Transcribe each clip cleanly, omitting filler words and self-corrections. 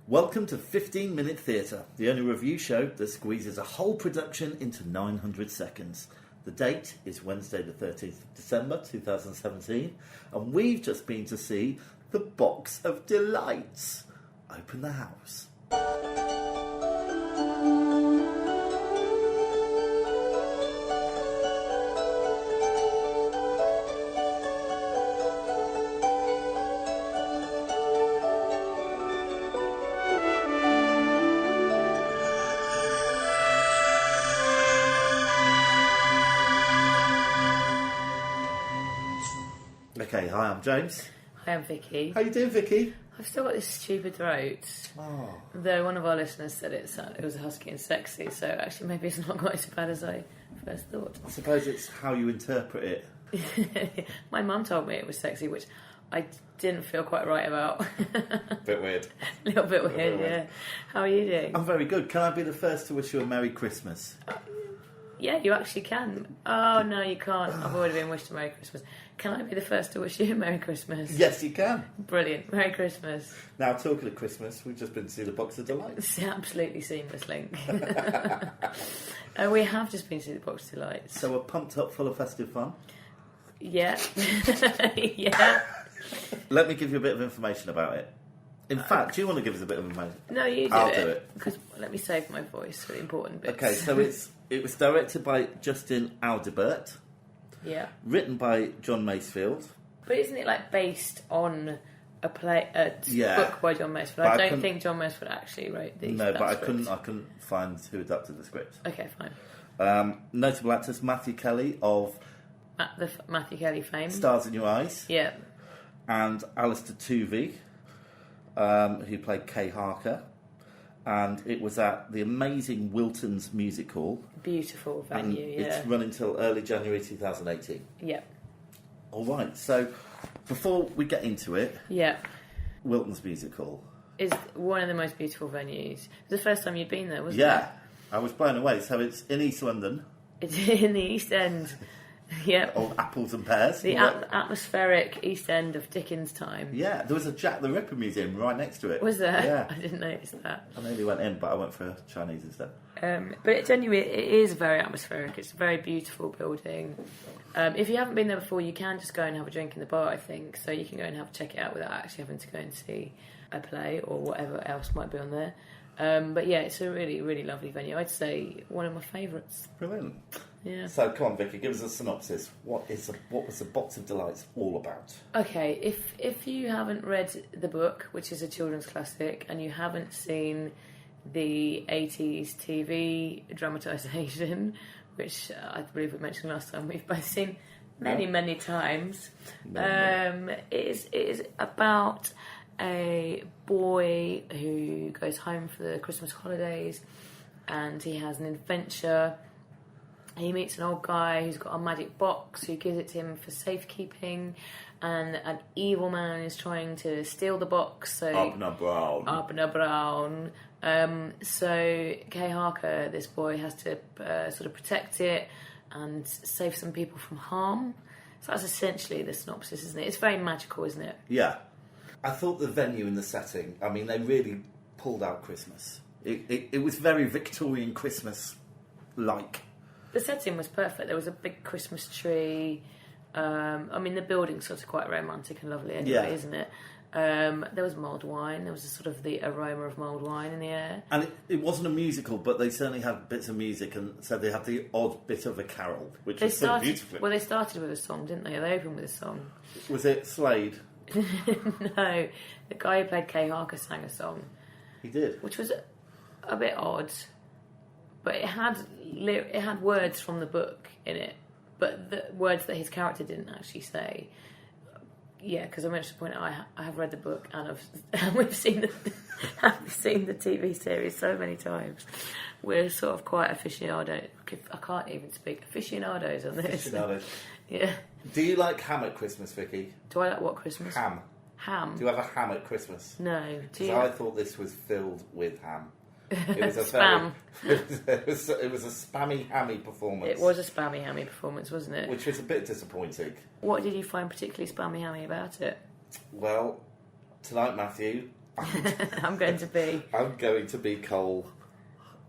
Welcome to 15 Minute Theatre, the only review show that squeezes a whole production into 900 seconds. The date is Wednesday the 13th of December 2017, and we've just been to see The Box of Delights. Open the house. Okay, hi, I'm James. Hi, I'm Vicky. How you doing, Vicky? I've still got this stupid throat. Oh. Though one of our listeners said it was husky and sexy, so actually maybe it's not quite as bad as I first thought. I suppose it's how you interpret it. My mum told me it was sexy, which I didn't feel quite right about. Bit weird. A little bit weird, yeah. How are you doing? I'm very good. Can I be the first to wish you a Merry Christmas? Yeah, you actually can. Oh, no, you can't. I've already been wished a Merry Christmas. Can I be the first to wish you a Merry Christmas? Yes, you can. Brilliant. Merry Christmas. Now, talking of Christmas, we've just been to see The Box of Delights. It's an absolutely seamless link. We have just been to see The Box of Delights. So we're pumped up, full of festive fun. Yeah. Yeah. Let me give you a bit of information about it. In fact, do you want to give us a bit of information? No, you do I'll it. do it. Because let me save my voice for the important bits. Okay, so it was directed by Justin Audibert. Yeah. Written by John Masefield. But isn't it like based on a book by John Masefield? I don't think John Masefield actually wrote these. No, but I couldn't find who adapted the script. Okay, fine. Notable actors: Matthew Kelly of The Matthew Kelly fame. Stars in Your Eyes. Yeah. And Alistair Tuvey, who played Kay Harker. And it was at the amazing Wilton's Music Hall. Beautiful venue, and it's running till early January 2018. Yeah. All right, so before we get into it... Yeah. Wilton's Music Hall is one of the most beautiful venues. It was the first time you'd been there, wasn't it? Yeah. I was blown away. So it's in East London. It's in the East End. Yeah. Of apples and pears. The atmospheric East End of Dickens' time. Yeah, there was a Jack the Ripper museum right next to it. Was there? Yeah. I didn't notice that. I nearly went in, but I went for Chinese instead. But it is very atmospheric. It's a very beautiful building. If you haven't been there before, you can just go and have a drink in the bar, I think. So you can go and check it out without actually having to go and see a play or whatever else might be on there. But yeah, it's a really, really lovely venue. I'd say one of my favourites. Brilliant. Yeah. So come on, Vicky, give us a synopsis. What was The Box of Delights all about? Okay, if you haven't read the book, which is a children's classic, and you haven't seen the 80s TV dramatisation, which I believe we mentioned last time, we've both seen many times. It is about a boy who goes home for the Christmas holidays, and he has an adventure. He meets an old guy who's got a magic box who gives it to him for safekeeping, and an evil man is trying to steal the box. So Abner Brown. So Kay Harker, this boy, has to sort of protect it and save some people from harm. So that's essentially the synopsis, isn't it? It's very magical, isn't it? Yeah. I thought the venue and the setting, I mean, they really pulled out Christmas. It was very Victorian Christmas-like. The setting was perfect. There was a big Christmas tree. I mean, the building's sort of quite romantic and lovely anyway, isn't it? There was mulled wine. There was sort of the aroma of mulled wine in the air. And it wasn't a musical, but they certainly had bits of music, and so they had the odd bit of a carol, which was so beautiful. Well, they started with a song, didn't they? They opened with a song. Was it Slade? No, the guy who played Kay Harker sang a song. He did, which was a bit odd, but it had words from the book in it, but the words that his character didn't actually say. Yeah, because I mentioned the point I have read the book and we've seen the TV series so many times. We're sort of quite aficionado. I can't even speak. Aficionados on this. Aficionados. Yeah. Do you like ham at Christmas, Vicky? Do I like what Christmas? Ham. Ham? Do you have a ham at Christmas? No. Do you? I thought this was filled with ham. It was a spam. It was a spammy hammy performance. It was a spammy hammy performance, wasn't it? Which was a bit disappointing. What did you find particularly spammy hammy about it? Well, tonight, Matthew, I'm going to be Cole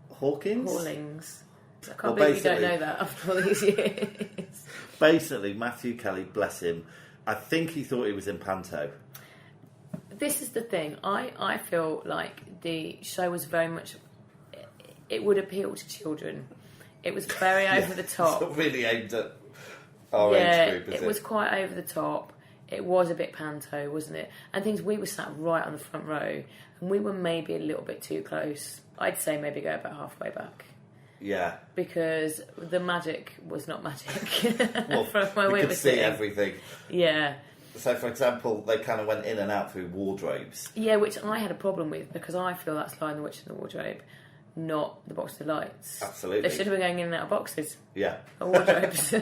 Hawkins. Hawlings. I can't believe you don't know that after all these years. Basically, Matthew Kelly, bless him, I think he thought he was in Panto. This is the thing. I feel like the show was very much... It would appeal to children. It was very over the top. It's not really aimed at our age group, is it? It was quite over the top. It was a bit Panto, wasn't it? And we were sat right on the front row, and we were maybe a little bit too close. I'd say maybe go about halfway back. Yeah. Because the magic was not magic. Well, from where we we could were see sitting. everything. Yeah. So, for example, they kind of went in and out through wardrobes. Yeah, which I had a problem with, because I feel that's Lion the Witch in the Wardrobe, not the Box of Delights. Absolutely. They should have been going in and out of boxes. Yeah. Or wardrobes.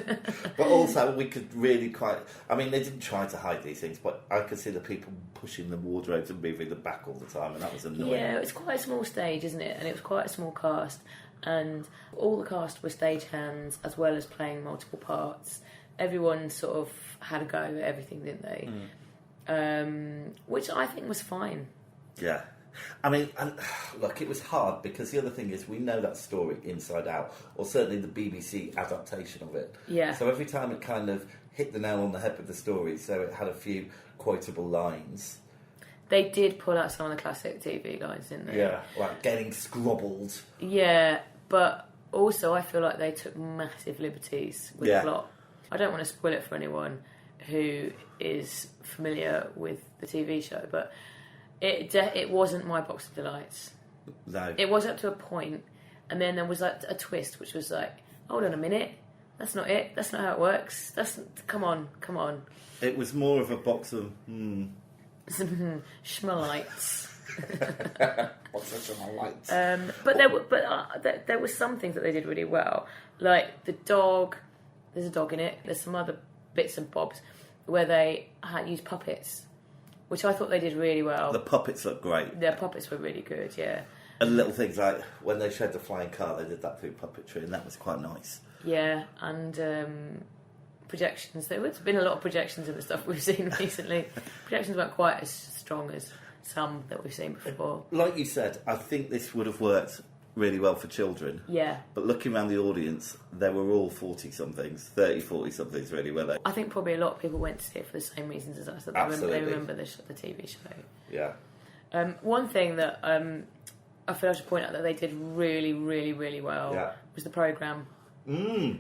But also, we could really I mean, they didn't try to hide these things, but I could see the people pushing the wardrobes and moving them back all the time, and that was annoying. Yeah, it's quite a small stage, isn't it? And it was quite a small cast. And all the cast were stagehands, as well as playing multiple parts. Everyone sort of had a go at everything, didn't they? Which I think was fine. Yeah. I mean, and look, it was hard because the other thing is we know that story inside out, or certainly the BBC adaptation of it. Yeah. So every time it kind of hit the nail on the head with the story, so it had a few quotable lines. They did pull out some of the classic TV lines, didn't they? Yeah, like getting scrobbled. Yeah, but also I feel like they took massive liberties with the plot. I don't want to spoil it for anyone who is familiar with the TV show, but it wasn't my Box of Delights. No. It was up to a point, and then there was like a twist, which was like, hold on a minute, that's not it. That's not how it works. Come on. It was more of a box of schmalites. What's that on my lights? But there were some things that they did really well, like the dog. There's a dog in it. There's some other bits and bobs where they had used puppets, which I thought they did really well. The puppets look great. Their puppets were really good, yeah. And little things like when they showed the flying car, they did that through puppetry, and that was quite nice. Yeah, and projections. There's been a lot of projections in the stuff we've seen recently. Projections weren't quite as strong as some that we've seen before. Like you said, I think this would have worked really well for children. Yeah. But looking around the audience, they were all 40-somethings, 30, 40-somethings really, were they? I think probably a lot of people went to see it for the same reasons as us. That they remember the TV show. Yeah. One thing that I feel I should point out that they did really, really, really well was the programme. The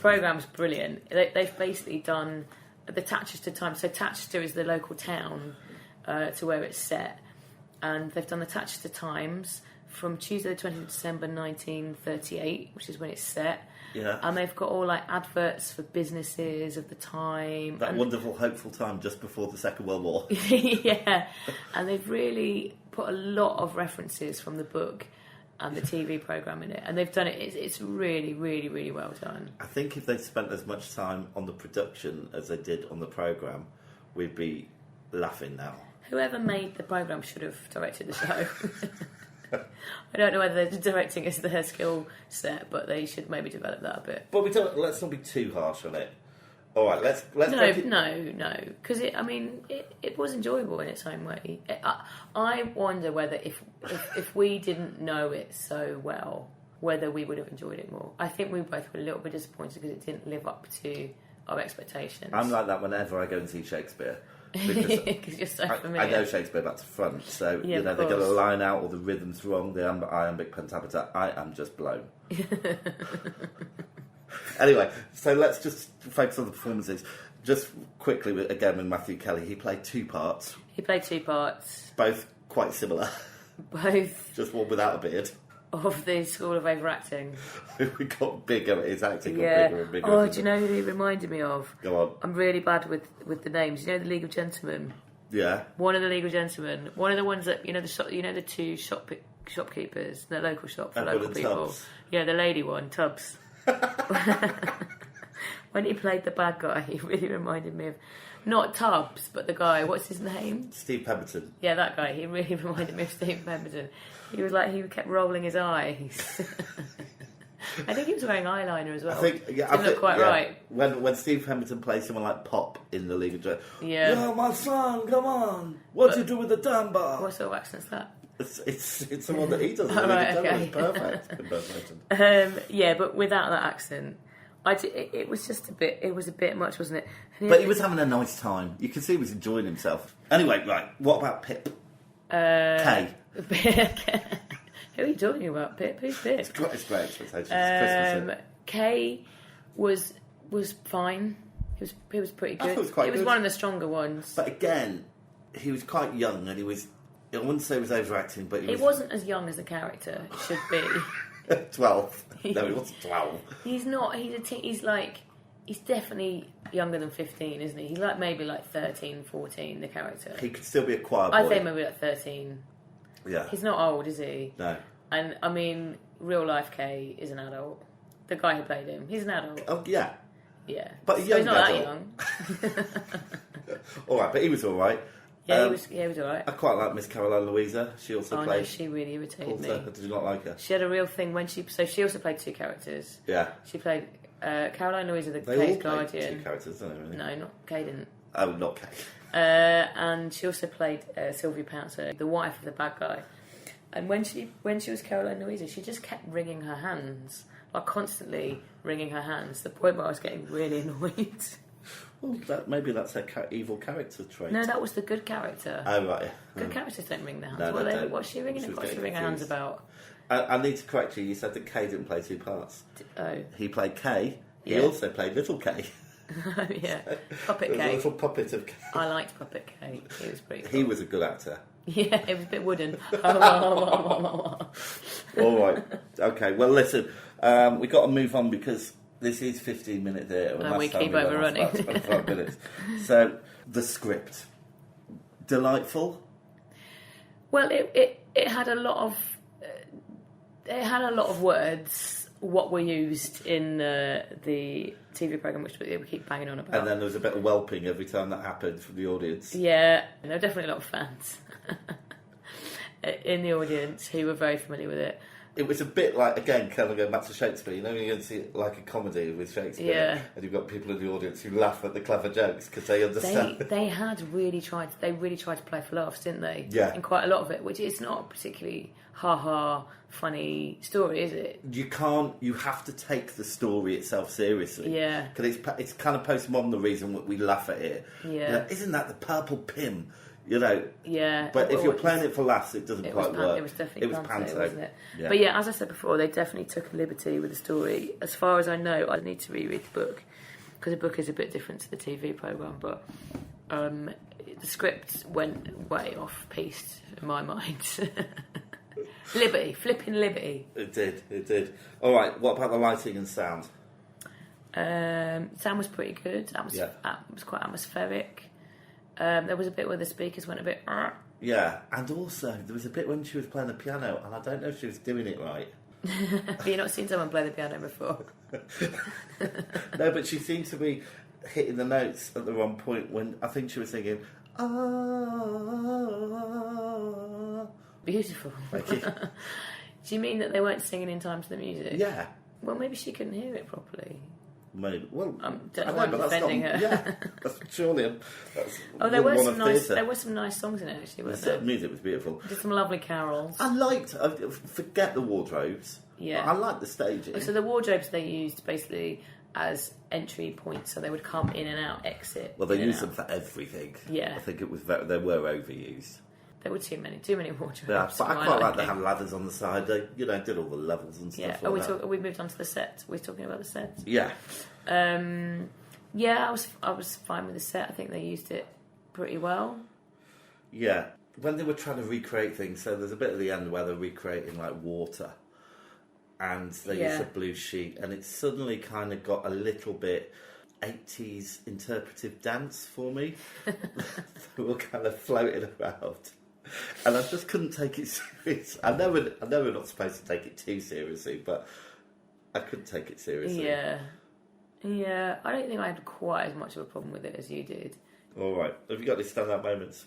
programme's brilliant. They've basically done the Tatchester time. So Tatchester is the local town to where it's set. And they've done the Tatchester Times from Tuesday the 20th of December 1938, which is when it's set. Yeah. And they've got all like adverts for businesses of the time. That wonderful, hopeful time just before the Second World War. Yeah. And they've really put a lot of references from the book and the TV programme in it. And they've done it, it's really, really, really well done. I think if they'd spent as much time on the production as they did on the programme, we'd be laughing now. Whoever made the programme should have directed the show. I don't know whether they're directing is their skill set, but they should maybe develop that a bit. But let's not be too harsh on it. All right, let's no, because it was enjoyable in its own way. I wonder whether if we didn't know it so well, whether we would have enjoyed it more. I think we both were a little bit disappointed because it didn't live up to our expectations. I'm like that whenever I go and see Shakespeare. Because you're so familiar. I know Shakespeare back to front, so they get a line out or the rhythm's wrong, the iambic pentameter. I am just blown. Anyway, so let's just focus on the performances. Just quickly, again with Matthew Kelly, he played two parts. Both quite similar. Both. Just one without a beard. Of the School of Overacting. We got bigger, his acting got bigger and bigger. Oh, do you know who he reminded me of? Go on. I'm really bad with the names. You know the League of Gentlemen? Yeah. One of the League of Gentlemen. One of the ones that, the two shopkeepers, the local shop for local people. Tubbs. Yeah, the lady one, Tubbs. When he played the bad guy, he really reminded me of, not Tubbs, but the guy, what's his name? Steve Pemberton. Yeah, that guy. He really reminded me of Steve Pemberton. He was like, he kept rolling his eyes. I think he was wearing eyeliner as well. I think, Didn't look quite right. When Steve Pemberton plays someone like Pop in the League of Dragons, Yeah, my son, come on, what do you do with the damn bar? what sort of accent's that? It's the one that he does. Oh, right, okay. It's perfect impersonation. Yeah, but without that accent, it was just a bit. It was a bit much, wasn't it? But he was having a nice time. You could see he was enjoying himself. Anyway, right. What about Pip? Kay. Who are you talking about? Pip? Who's Pip? It's great expectations. It's Christmas. Kay was fine. He was pretty good. I thought it was quite He was good. one of the stronger ones. But again, he was quite young, and he was. I wouldn't say he was overacting, but He wasn't as young as the character should be. 12. No, he wasn't 12. He's not. He's definitely younger than 15, isn't he? He's maybe 13, 14. The character. He could still be a choir boy. I'd say maybe 13. Yeah. He's not old, is he? No. And I mean, real life Kay is an adult. The guy who played him, he's an adult. Oh yeah. Yeah. But so he's not adult. that young. All right, but he was all right. Yeah, he was all right. I quite like Miss Caroline Louisa. She also played. No, she really irritated Porter. me. Did you not like her? She had a real thing when she also played two characters. Yeah. She played Caroline Louisa, the They Kay's all played guardian. two characters, don't they? Really? No, not Kay didn't. Oh, not Kay. And she also played Sylvia Pouncer, the wife of the bad guy. And when she was Caroline Louisa, she just kept wringing her hands, constantly wringing her hands. To the point where I was getting really annoyed. Well, maybe that's her evil character trait. No, that was the good character. Oh, right. Good characters don't wring their hands. No, they don't. What's she wringing her hands about? I need to correct you. You said that Kay didn't play two parts. Oh. He played Kay. He Yeah. also played Little Kay. Oh, yeah. Puppet There was a Kay. little puppet of Kay. I liked Puppet Kay. He was pretty cool. He was a good actor. Yeah, it was a bit wooden. All right. Okay. Well, listen. We got to move on because this is 15-minute theatre. And we keep overrunning. 25 minutes. So, the script. Delightful. Well, it had a lot of words. What were used in the TV programme, which we keep banging on about. And then there was a bit of whelping every time that happened from the audience. Yeah, there were definitely a lot of fans in the audience who were very familiar with it. It was a bit like, again, kind of going back to Shakespeare, you know, when you go and see like a comedy with Shakespeare, Yeah. and you've got people in the audience who laugh at the clever jokes because they understand. They really tried to play for laughs, didn't they? Yeah. In quite a lot of it, which is not a particularly ha-ha funny story, is it? You have to take the story itself seriously. Yeah. Because it's kind of postmodern, the reason we laugh at it. Yeah. You know, isn't that the purple pim? You know. Yeah. But if you're playing it for laughs, it doesn't quite work. It was definitely panto, wasn't it? Yeah. But yeah, as I said before, they definitely took a liberty with the story. As far as I know, I need to reread the book because the book is a bit different to the TV programme, but the script went way off piste in my mind. Flipping liberty. It did. All right, what about the lighting and sound? Sound was pretty good. It was quite atmospheric. There was a bit where the speakers went a bit... Yeah, and also there was a bit when she was playing the piano, and I don't know if she was doing it right. Have you not seen someone play the piano before? No, but she seemed to be hitting the notes at the wrong point when I think she was singing... Beautiful. Thank you. Do you mean that they weren't singing in time to the music? Yeah. Well, maybe she couldn't hear it properly. Maybe. Well, I'm I know, but defending that's not, her. Yeah, that's surely. That's There were one of there were some nice songs in it actually, The weren't there? music was beautiful. Did some lovely carols. I liked. Forget the wardrobes. Yeah. I liked the staging. So the wardrobes they used basically as entry points, so they would come in and out, exit. Well, they in and used them out. for everything. Yeah. I think it was they were overused. There were too many wardrobes. Yeah, but I for my quite like liking. they had ladders on the side. They, did all the levels and stuff. Yeah. like that. We moved on to the set. We're talking about the set. Yeah. Yeah, I was fine with the set. I think they used it pretty well. Yeah. When they were trying to recreate things, so there's a bit at the end where they're recreating like water, and they use a blue sheet, and it suddenly kind of got a little bit 80s interpretive dance for me. They were kind of floating around, and I just couldn't take it serious. I know we're not supposed to take it too seriously, but I couldn't take it seriously. Yeah. I don't think I had quite as much of a problem with it as you did. All right. Have you got any standout moments?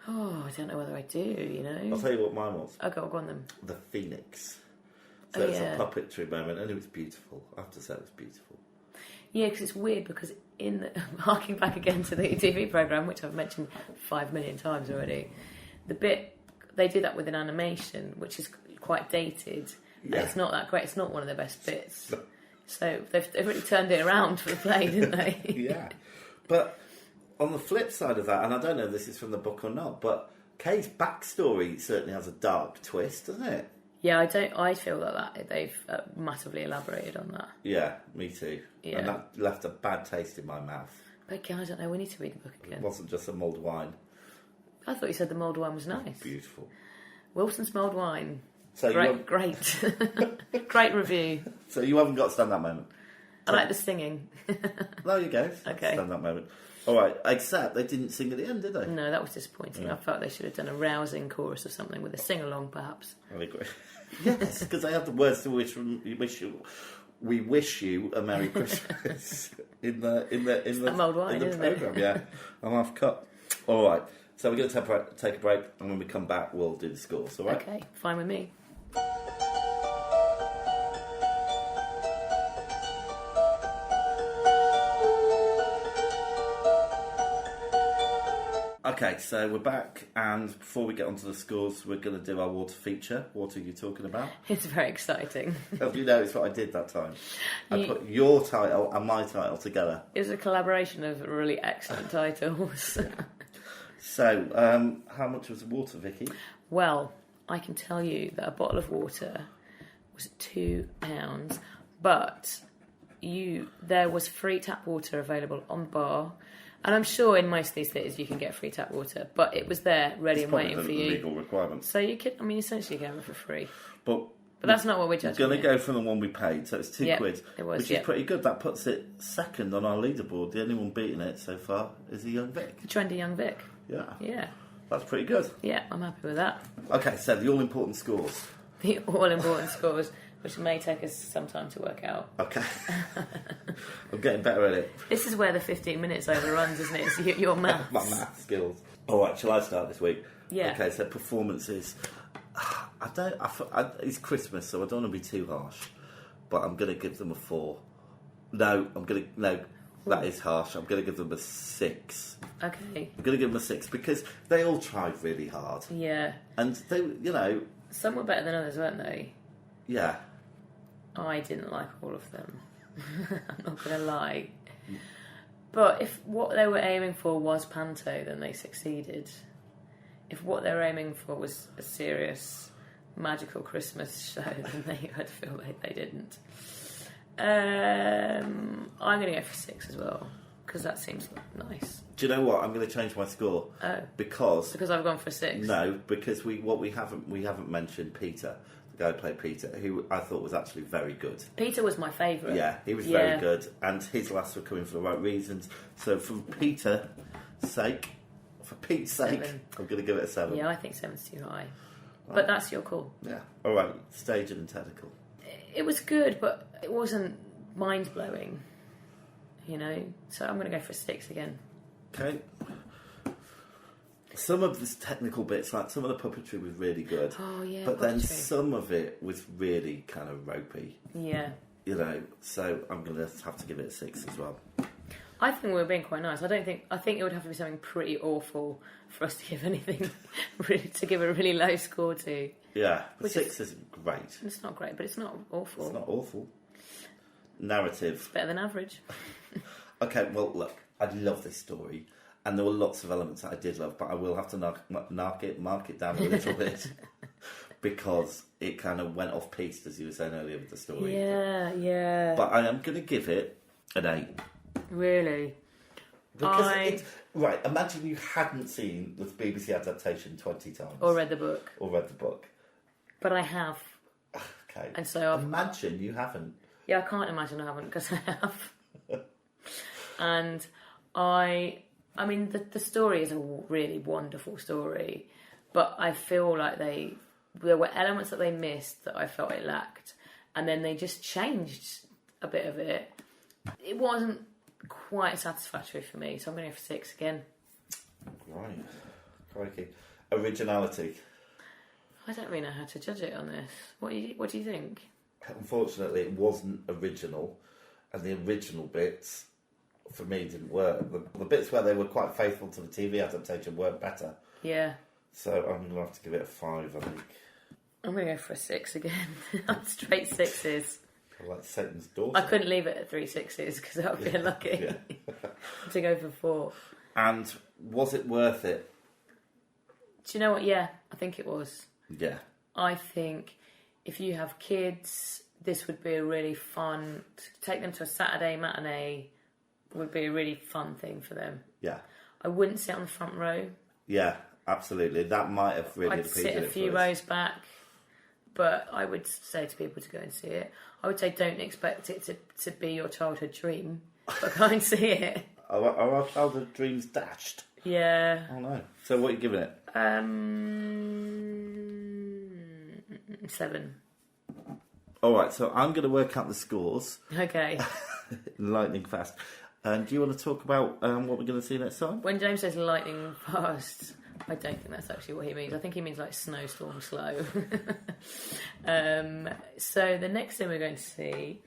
Oh, I don't know whether I do, you know. I'll tell you what mine was. I'll go on them. The Phoenix. So it's a puppetry moment, and it was beautiful. I have to say, it was beautiful. Yeah, because it's weird, because harking back again to the TV programme, which I've mentioned 5 million times already, the bit, they do that with an animation, which is quite dated. Yeah. It's not that great. It's not one of their best bits. So they've really turned it around for the play, didn't they? Yeah. But on the flip side of that, and I don't know if this is from the book or not, but Kay's backstory certainly has a dark twist, doesn't it? Yeah, I feel that they've massively elaborated on that. Yeah, me too. Yeah. And that left a bad taste in my mouth. But again, I don't know, we need to read the book again. It wasn't just a mulled wine. I thought you said the mulled wine was nice. Beautiful. Wilson's mulled wine. So great. Great review. So you haven't got stand-up moment? I like the singing. There you go. Okay. Stand-up moment. All right, except they didn't sing at the end, did they? No, that was disappointing. Yeah. I felt they should have done a rousing chorus or something with a sing-along, perhaps. I agree. Yes, because they have the words to we wish you a Merry Christmas in the program. Yeah, I'm half cut. All right, so we're going to take a break, and when we come back, we'll do the scores. All right? Okay, fine with me. Okay, so we're back, and before we get onto the scores, we're going to do our water feature. What are you talking about? It's very exciting. Have you noticed what I did that time? I put your title and my title together. It was a collaboration of really excellent titles. So, how much was the water, Vicky? Well, I can tell you that a bottle of water was £2, but there was free tap water available on the bar. And I'm sure in most of these theatres you can get free tap water, but it was there, ready and waiting for you. It's legal requirement. So you could, essentially you can have it for free. But that's not what we're judging. We're going to go for the one we paid, so it's £2, it was, which is pretty good. That puts it second on our leaderboard. The only one beating it so far is the Young Vic. The trendy Young Vic. Yeah. Yeah. That's pretty good. Yeah, I'm happy with that. Okay, so the all-important scores. The all-important scores, which may take us some time to work out. Okay. I'm getting better at it. This is where the 15 minutes overruns, isn't it? It's your maths. My math skills. All right, shall I start this week? Yeah. Okay, so performances. It's Christmas, so I don't want to be too harsh, but I'm going to give them a 4. No, that is harsh. I'm going to give them a 6. Okay. I'm going to give them a 6 because they all tried really hard. Yeah. And they, some were better than others, weren't they? Yeah. I didn't like all of them. I'm not going to lie. But if what they were aiming for was panto, then they succeeded. If what they were aiming for was a serious, magical Christmas show, then I'd feel like they didn't. I'm going to go for 6 as well, because that seems nice. Do you know what? I'm going to change my score. Oh. Because I've gone for 6? No, because we haven't mentioned Peter, the guy who played Peter, who I thought was actually very good. Peter was my favourite. Yeah, he was very good, and his laughs were coming for the right reasons. So for Pete's sake, 7. I'm going to give it a 7. Yeah, I think 7's too high. Right. But that's your call. Yeah. All right, stage and technical. It was good, but it wasn't mind-blowing, So I'm going to go for 6 again. Okay. Some of the technical bits, like some of the puppetry was really good. Oh, yeah, but puppetry. Then some of it was really kind of ropey. Yeah. So I'm going to have to give it a 6 as well. I think we were being quite nice. I think it would have to be something pretty awful for us to give anything, to give a really low score to. Yeah, 6 isn't great. It's not great, but it's not awful. It's not awful. Narrative. It's better than average. Okay, well, look, I love this story, and there were lots of elements that I did love, but I will have to mark it down a little bit, because it kind of went off-piste, as you were saying earlier with the story. Yeah. But I am going to give it an 8. Really? Because right, imagine you hadn't seen the BBC adaptation 20 times. Or read the book. But I have. Okay. And so imagine you haven't. Yeah, I can't imagine I haven't, because I have. And the story is a really wonderful story, but I feel like there were elements that they missed that I felt it lacked, and then they just changed a bit of it. It wasn't quite satisfactory for me, so I'm going to go for 6 again. Right. Crikey. Originality. I don't really know how to judge it on this. What do you think? unfortunately, it wasn't original, and the original bits, for me, didn't work. The bits where they were quite faithful to the TV adaptation weren't better. Yeah. So I'm going to have to give it a 5, I think. I'm going to go for a 6 again. Straight 6s. I like Satan's daughter. I couldn't leave it at 3 6s because that would be unlucky to go for 4. And was it worth it? Do you know what? Yeah, I think it was. Yeah. I think if you have kids, this would be a really fun... To take them to a Saturday matinee would be a really fun thing for them. Yeah. I wouldn't sit on the front row. Yeah, absolutely. That might have really I'd sit a few rows back, but I would say to people to go and see it. I would say don't expect it to be your childhood dream, but go and see it. Are our childhood dreams dashed? Yeah. Oh no. So what are you giving it? 7. Alright, so I'm going to work out the scores. Okay. Lightning fast. And do you want to talk about what we're going to see next time? When James says lightning fast, I don't think that's actually what he means. I think he means like snowstorm slow. So the next thing we're going to see,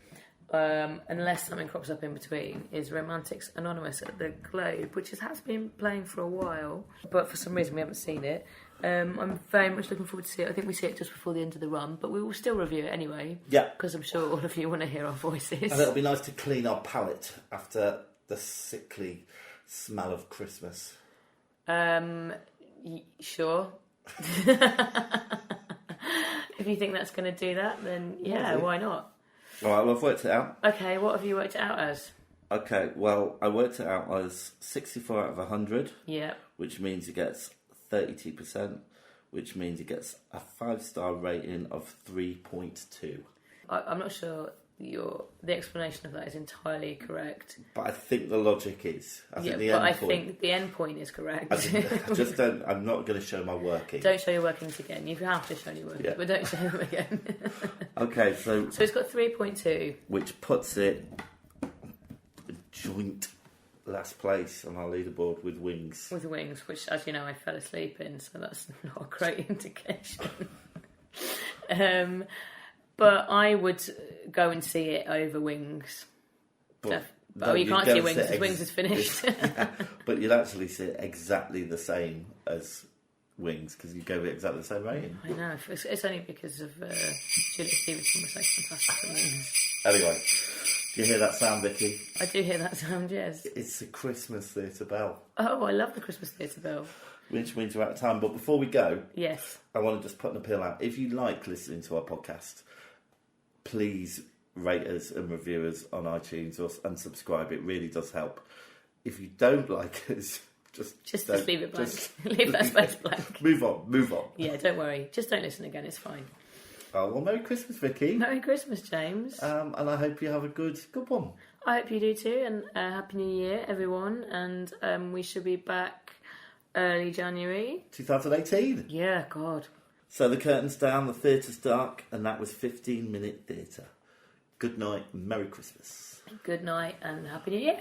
unless something crops up in between, is Romantics Anonymous at the Globe, which has been playing for a while, but for some reason we haven't seen it. I'm very much looking forward to see it. I think we see it just before the end of the run, but we will still review it anyway. Yeah. Because I'm sure all of you want to hear our voices. And it'll be nice to clean our palate after the sickly smell of Christmas. Sure. If you think that's going to do that, then yeah, why not? Alright, well, I've worked it out. Okay, what have you worked it out as? Okay, well, I worked it out as 64 out of 100. Yeah. Which means it gets 32%, which means it gets a 5-star rating of 3.2. I'm not sure the explanation of that is entirely correct. But I think the logic is. I think the end point is correct. I'm not going to show my working. Don't show your workings again. You have to show your workings, but don't show them again. Okay, so it's got 3.2. Which puts it joint last place on our leaderboard with Wings. With Wings, which, as you know, I fell asleep in, so that's not a great indication. But I would go and see it over Wings. But you can't see Wings because Wings is finished. But you'd actually see it exactly the same as Wings because you gave it exactly the same rating. I know. It's only because of Juliet Stevenson was so fantastic in Wings. Anyway, do you hear that sound, Vicky? I do hear that sound, yes. It's the Christmas theatre bell. Oh, I love the Christmas theatre bell. Which means we're out of time. But before we go, yes, I want to just put an appeal out. If you like listening to our podcast, please rate us and review us on iTunes and subscribe. It really does help. If you don't like us, just leave it blank. Leave that space blank. Move on. Yeah, don't worry. Just don't listen again. It's fine. Oh, well, Merry Christmas, Vicky. Merry Christmas, James. And I hope you have a good one. I hope you do too. And Happy New Year, everyone. And we should be back early January 2018. Yeah, God. So the curtain's down, the theatre's dark, and that was 15-minute theatre. Good night, Merry Christmas. Good night and Happy New Year.